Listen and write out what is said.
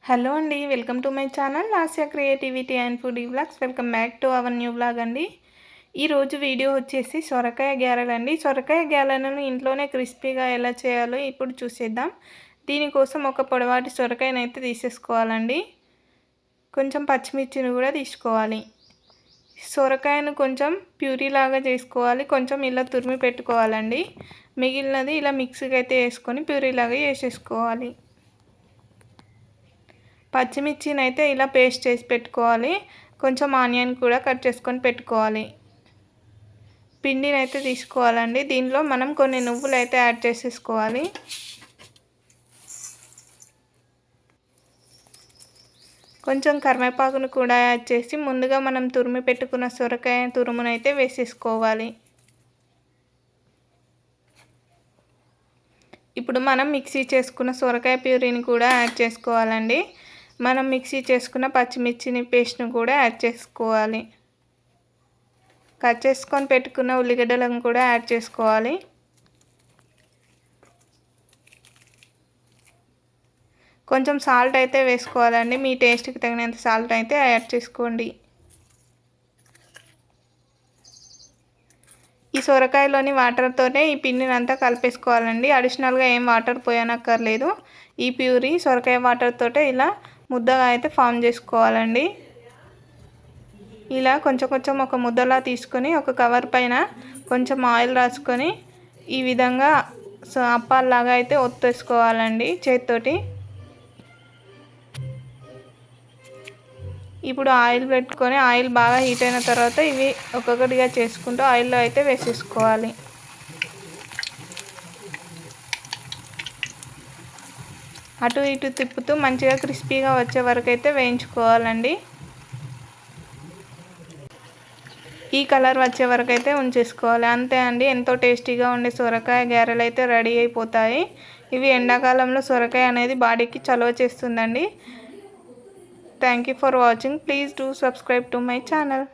Hello అండి, welcome to my channel Lasya creativity and food vlogs. Welcome back to our new vlog అండి. ఈరోజు video వచ్చేసి సొరకాయ గ్యారెలు అండి. సొరకాయ గ్యారెలను ఇంట్లోనే క్రిస్పీగా ఎలా చేయాలో ఇప్పుడు చూసేద్దాం. దీనికోసం ఒక పొడవాటి సొరకాయను అయితే తీసేసుకోవాలండి. కొంచెం పచ్చిమిర్చిని కూడా తీసుకోవాలి. సొరకాయను కొంచెం ప్యూరీ లాగా చేసుకోవాలి. కొంచెం ఇలా తురిమి పెట్టుకోవాలండి. మిగిలినది ఇలా మిక్సీకి అయితే వేసుకొని ప్యూరీ లాగా చేసేసుకోవాలి. పచ్చిమిర్చిని అయితే ఇలా పేస్ట్ చేసి పెట్టుకోవాలి. కొంచెం ఆనియన్ కూడా కట్ చేసుకొని పెట్టుకోవాలి. పిండిని అయితే తీసుకోవాలండి. దీనిలో మనం కొన్ని నువ్వులు అయితే యాడ్ చేసేసుకోవాలి. కొంచెం కరివేపాకును కూడా యాడ్ చేసి ముందుగా మనం తురిమి పెట్టుకున్న సొరకాయ తురుమును అయితే వేసేసుకోవాలి. ఇప్పుడు మనం మిక్సీ చేసుకున్న సొరకాయ ప్యూరీని కూడా యాడ్ చేసుకోవాలండి. మనం మిక్సీ చేసుకున్న పచ్చిమిర్చిని పేస్ట్ను కూడా యాడ్ చేసుకోవాలి. కట్ చేసుకొని పెట్టుకున్న ఉల్లిగడ్డలను కూడా యాడ్ చేసుకోవాలి. కొంచెం సాల్ట్ అయితే వేసుకోవాలండి. మీ టేస్ట్కి తగినంత సాల్ట్ అయితే యాడ్ చేసుకోండి. ఈ సొరకాయలోని వాటర్తోనే ఈ పిండిని అంతా కలిపేసుకోవాలండి. అడిషనల్గా ఏం వాటర్ పోయనక్కర్లేదు. ఈ ప్యూరీ సొరకాయ వాటర్తోటే ఇలా ముద్దగా అయితే ఫామ్ చేసుకోవాలండి. ఇలా కొంచెం కొంచెం ఒక ముద్దలా తీసుకొని ఒక కవర్ పైన కొంచెం ఆయిల్ రాసుకొని ఈ విధంగా అప్పాల్లాగా అయితే ఒత్తేసుకోవాలండి చేతితోటి. ఇప్పుడు ఆయిల్ పెట్టుకొని ఆయిల్ బాగా హీట్ అయిన తర్వాత ఇవి ఒక్కొక్కటిగా చేసుకుంటూ ఆయిల్లో అయితే వేసేసుకోవాలి. అటు ఇటు తిప్పుతూ మంచిగా క్రిస్పీగా వచ్చే వరకు అయితే వేయించుకోవాలండి. ఈ కలర్ వచ్చే వరకు అయితే ఉంచేసుకోవాలి. అంతే అండి, ఎంతో టేస్టీగా ఉండే సొరకాయ గారెలు అయితే రెడీ అయిపోతాయి. ఇవి ఎండాకాలంలో సొరకాయ అనేది బాడీకి చలువ చేస్తుందండి. Thank you for watching. Please do subscribe to my channel.